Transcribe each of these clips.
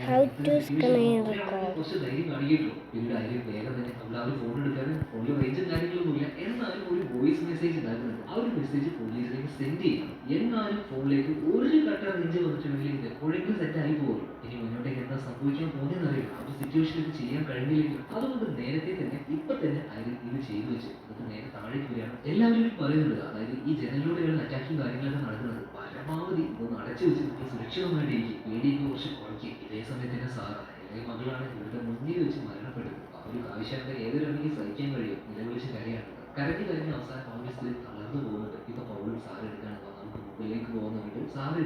How to screen record. കുറച്ച് ധൈര്യം കാണിക്കട്ടോ. പിന്നീട് അതിൽ വേഗം തന്നെ നമ്മൾ ആ ഒരു ഫോൺ എടുക്കാതെ ഫോണിൽ റേഞ്ചും കാര്യങ്ങളൊന്നുമില്ല. എന്നാലും ഒരു വോയിസ് മെസ്സേജ് ഉണ്ടാക്കുന്നുണ്ട്. ആ ഒരു മെസ്സേജ് പോലീസിലേക്ക് സെൻഡ് ചെയ്യണം. എന്നാലും ഫോണിലേക്ക് ഒരു കട്ട റേഞ്ച് വന്നിട്ടുണ്ടെങ്കിൽ ഇത് എപ്പോഴെങ്കിലും സെറ്റ് ആയി പോകും. ഇനി മുന്നോട്ടേക്ക് എന്താ സംഭവിക്കാൻ പോകുന്നതെന്ന് അറിയില്ല. ആ ഒരു സിറ്റുവേഷനിൽ ചെയ്യാൻ കഴിഞ്ഞില്ലെങ്കിൽ അതുകൊണ്ട് നേരത്തെ തന്നെ ഇപ്പൊ തന്നെ അതിൽ ഇത് ചെയ്തു വെച്ച് എന്നിട്ട് നേരെ താഴേക്ക് വരികയാണ്. എല്ലാവരും പറയുന്നുണ്ട്, അതായത് ഈ ജനലിലൂടെയാണ് അറ്റാക്കും കാര്യങ്ങളൊക്കെ നടക്കുന്നത്. പരമാവധി ഇതൊന്ന് അടച്ചു വെച്ച് നിങ്ങൾ സുരക്ഷിതമായിട്ടിരിക്കും. പേടിയൊക്കെ കുറച്ച് കുറയ്ക്കും. ഇതേ സമയത്ത് തന്നെ സാറ് ഇളയ മകളാണ് ഇവരുടെ മുന്നിൽ വെച്ച് മരണപ്പെട്ടത്. ആ ഒരു ആവശ്യത്തെ ഏതൊരു അമ്മയ്ക്ക് സഹിക്കാൻ കഴിയും. നിലവിളിച്ച് കരയാണ്. കരഞ്ഞ് അവസാനം ആ ഒരു സ്ത്രീ തളർന്നു പോകുന്നുണ്ട്. ഇപ്പൊ പൗളും സാറ് എടുക്കാണ് നമുക്ക് മുകളിലേക്ക് പോകുന്നുണ്ട്. സാറ്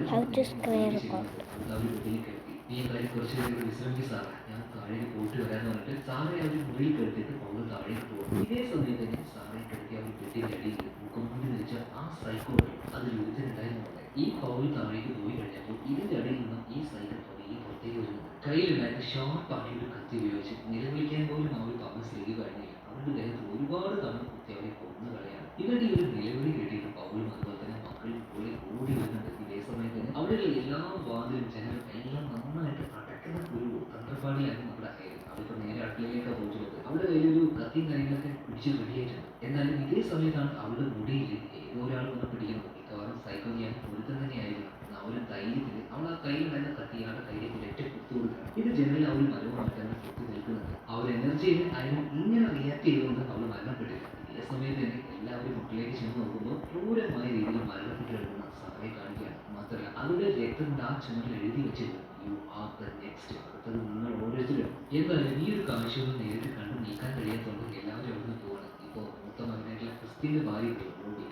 മുകളിലേക്ക് എത്തി. ഈ കാര്യം കുറച്ച് നേരം വിശ്രമിച്ച് സാറ് ഞാൻ താഴേക്ക് പോയിട്ട് വരാന്ന് പറഞ്ഞിട്ട് സാറെ ആ ഒരു മുറിയിൽ കിടത്തിയിട്ട് പൗള് താഴേക്ക് പോകും. ഇതേ സമയത്ത് തന്നെ സാറെ കിടത്തി ആ ഒരു പെട്ടിന്റെ അടിയിൽ മുഖം കൊണ്ട് വെച്ച ആ സൈക്കോ അതിൽ ഒരുത്തനുണ്ടായിരുന്നു. ഈ പൗൾ താഴേക്ക് പോയി കഴിഞ്ഞപ്പോൾ ഇതിന്റെ അടിയിൽ നിന്നും ഈ സൈക്കിൾ പതിയെ പുറത്തേക്ക് വരുന്നു. കയ്യിലുണ്ടായിരുന്ന ഷാർപ്പായ ഒരു കത്തി ഉപയോഗിച്ച് നിലവിളിക്കാൻ പോലും ആ ഒരു പാവം സ്ത്രീക്ക് കഴിഞ്ഞില്ല. അവരുടെ ദേഹത്ത് ഒരുപാട് തവണ കുത്തി അവരെ കൊന്നു കളയാണ്. ഇവരുടെ ഒരു നിലവിളി കേട്ടിട്ട് പൗളും അതുപോലെ തന്നെ മക്കളും പോലെ ഓടി വരുന്നുണ്ട്. ഇതേ സമയത്ത് തന്നെ അവിടെയുള്ള എല്ലാ വാതിലും ജനലും എല്ലാം നന്നായിട്ട് അടക്കുന്ന ഒരു തന്ത്രപ്പാടിലാണ് നമ്മുടെ കയ്യിൽ. അവരിപ്പോൾ നേരെ അടുക്കളയിലേക്കാണ് പോയിട്ടുള്ളത്. അവരുടെ കയ്യിലൊരു കത്തിയും കാര്യങ്ങളൊക്കെ പിടിച്ച് റെഡിയായിട്ടുണ്ട്. എന്നാലും ഇതേ സമയത്താണ് അവരുടെ മുടിയിൽ ഏതോ ഒരാൾ വന്ന് പിടിക്കുന്നത്. മിക്കവാറും സൈക്കോ ചെയ്യാൻ ഒരുത്തം തന്നെയായിരുന്നു. ആ ഒരു ധൈര്യത്തിൽ അവൾ ആ കയ്യിലുണ്ടായിരുന്ന കത്തി അവരുടെ കയ്യിലേക്ക് ഒരൊറ്റ കുത്തു കൊടുക്കണം. ഇത് ജനലിൽ ആ ഒരു മരവുമായിട്ടാണ് കുത്തി നിൽക്കുന്നത്. ആ ഒരു എനർജിയിൽ അതിന് ഇങ്ങനെ റിയാക്ട് ചെയ്തുകൊണ്ട് അവൾ മരണപ്പെട്ടില്ല. ഇതേ സമയത്ത് തന്നെ എല്ലാവരും മുട്ടിലേക്ക് ചെന്ന് നോക്കുമ്പോൾ ക്രൂരമായ രീതിയിൽ മരണപ്പെട്ട് കിടക്കുന്ന സാറെ കാണിക്കുകയാണ്. മാത്രമല്ല അവരുടെ രക്തം ആ ചുമരിൽ എഴുതി വെച്ചിരുന്നു, യു ആർ ദ നെക്സ്റ്റ്, അടുത്തത് നിങ്ങൾ ഓരോരുത്തരും. എന്തായാലും ഈ ഒരു കാഴ്ചയൊന്നും നേരിട്ട് കണ്ടു നീക്കാൻ കഴിയാത്തതുകൊണ്ട് എല്ലാവരും അവിടെ നിന്ന് പോവാണ്. ഇപ്പോൾ മൂത്ത മകനായിട്ടുള്ള ക്രിസ്ത്യന്റെ ഭാര്യ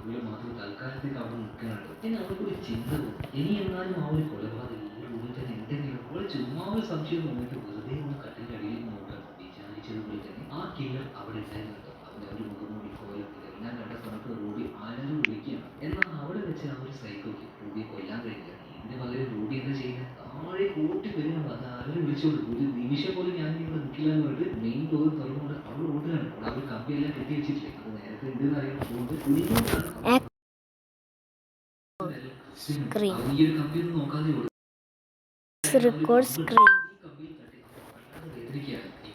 ഇവര് മാത്രം തൽക്കാലത്തേക്ക് അവിടെ നിൽക്കുന്നുണ്ട്. എന്നാൽ അവർക്കൊരു ചിന്ത തോന്നും, ഇനി എന്നാലും ആ ഒരു കൊലപാതകം ഈ റൂമിൽ തന്നെ എന്തെങ്കിലും അവൾ ചുമ്മാ ഒരു സംശയം തോന്നിയിട്ട് വെറുതെ ഒന്ന് കട്ടിന്റെ അടിയിൽ നോക്കണം. വിചാരിച്ചതുപോലെ തന്നെ ആ കില്ലർ അവിടെ ഉണ്ടായിരുന്നുണ്ട്. അവന്റെ ഒരു മുഖംമൂടി കോലം ഇതെല്ലാം കണ്ട സമയത്ത് റൂബി ആരും വിളിക്കുകയാണ്. എന്നാൽ അവിടെ വെച്ച് ആ ഒരു സൈക്കോയ്ക്ക് റൂബിയെ കൊല്ലാൻ കഴിയില്ല. ഇതിന് പകരം റൂബി എന്താ ചെയ്യുന്നത്, താഴെ കൂട്ടി വരുന്നുണ്ട്. അത് ആരും വിളിച്ചോളൂ, ഒരു നിമിഷം പോലും ഞാൻ ഇവിടെ നിൽക്കില്ല എന്ന് പറഞ്ഞിട്ട് മെയിൻ ഡോർ തുറന്നുകൊണ്ട് അവൾ ഓടുകയാണ്. അവിടെ അവർ കമ്പിയെല്ലാം കെട്ടി വെച്ചിട്ടില്ലേ, അത് നേരത്തെ ഉണ്ടെന്ന് അറിയുന്നത് കുനിഞ്ഞുകൊണ്ടാണ് ഈ ഒരു കമ്പി ഒന്നും നോക്കാതെ Record screen.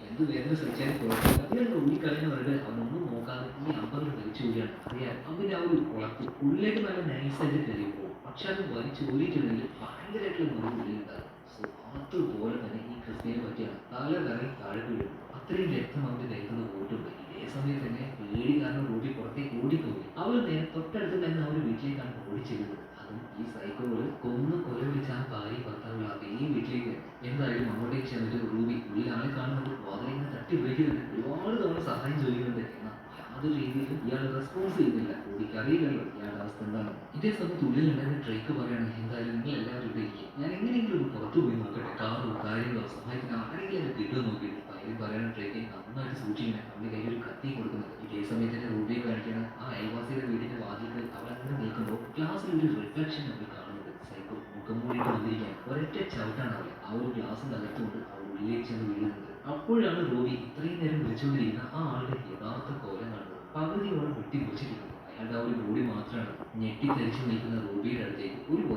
എന്ത് വേദന സഹിച്ചാലും കുഴപ്പമില്ല, ഉള്ളിക്കളയുന്നവരുടെ അവനൊന്നും നോക്കാതെ ഈ അമ്പത് വലിച്ചു ഊരിയാണ്. അറിയാം അവന്റെ ആ ഒരു കുളത്ത് ഉള്ളിലേക്ക് നല്ല നൈസായിട്ട് കയറിയപ്പോൾ പക്ഷെ അത് വലിച്ചു ഊരിയിട്ടുണ്ടെങ്കിൽ ഭയങ്കരമായിട്ടുള്ള മുറിവുണ്ടാകും. സോ അതുപോലെ തന്നെ ഈ ക്രിസ്ത്യനെ പറ്റിയാണ് തല കറങ്ങി താഴെ വീഴും. അത്രയും രക്തം അവന്റെ ദേഹത്തുനിന്ന് പോയിട്ടുണ്ട്. ഇതേ സമയത്ത് തന്നെ പേടി കാരണം റൂബി പുറത്തേക്ക് ഓടിപ്പോയി. അവൾ നേരെ തൊട്ടടുത്ത് തന്നെ ആ ഒരു വീട്ടിലേക്കാണ് ഓടിച്ചെല്ലുന്നത്. അതും ഈ സൈക്കോള് കൊന്ന് കൊല വിളിച്ച ആ ഭാര്യ ഭർത്താവുള്ള അതേ വീട്ടിലേക്ക്. എന്തായാലും അങ്ങോട്ടേക്ക് ചെന്നിട്ട് റൂബി ഉള്ളിൽ ആളെ കാണുന്നത് വാതിലിങ്ങനെ തട്ടി വിളിക്കുന്നുണ്ട്. ഒരുപാട് തവണ സഹായം ചോദിക്കുന്നുണ്ട്. എന്നാൽ യാതൊരു രീതിയിലും ഇയാൾ റെസ്പോൺസ് ചെയ്യുന്നില്ല. റൂബിക്ക് അറിയില്ലല്ലോ ഇയാളുടെ അവസ്ഥ എന്താണ്. ഇതേ സമയത്ത് ഉള്ളിലുണ്ടായിരുന്ന ഡ്രേക്ക് പറയാണ്, എന്തായാലും നിങ്ങൾ എല്ലാവരും ഇവിടെ ഇരിക്കും, ഞാൻ എങ്ങനെയെങ്കിലും ഒരു പുറത്തു പോയി നോക്കട്ടെ, കാറോ കാര്യങ്ങളോ സഹായത്തിന് ആരെങ്കിലും എന്നെ കിട്ടുമെന്ന് നോക്കിയിട്ട്. പയ്യൻ പറയണ ഡ്രേക്ക് നന്നായിട്ട് സൂക്ഷിക്കണം. അവന്റെ കയ്യിൽ ഒരു കത്തി കൊടുക്കുന്നുണ്ട്. ഇതേ സമയത്ത് തന്നെ റൂബിയെ കാണിക്കണം ആ അയൽവാസിയുടെ വീടിന്റെ വാതിൽക്ക് അവൾ അങ്ങനെ നിൽക്കുമ്പോൾ ഗ്ലാസ്സിൽ ഒരു റിഫ്ലക്ഷൻ അവർ കാണുന്നത്. സൈക്കോ മുഖം മൂടിയിട്ട് വന്നിരിക്കാൻ ഒരൊറ്റ ചവിട്ടാണ് അവൾ ആ ഒരു ഗ്ലാസിന്റെ അകത്തുകൊണ്ട് അവൾ ഉള്ളിലേക്ക് ചെന്ന് വീഴുന്നത്. അപ്പോഴാണ് റൂബി ഇത്രയും നേരം വിളിച്ചുകൊണ്ടിരിക്കുന്ന ആ ആളുടെ യഥാർത്ഥ കോലം കാണുന്നത്. പകുതിയോളം വെട്ടി മുറിച്ചിരിക്കുന്നത്. അയാളുടെ ആ ഒരു ബോഡി മാത്രമാണ്. ഞെട്ടിത്തരിച്ചു നിൽക്കുന്ന റൂബിയുടെ അടുത്തേക്ക് ഒരു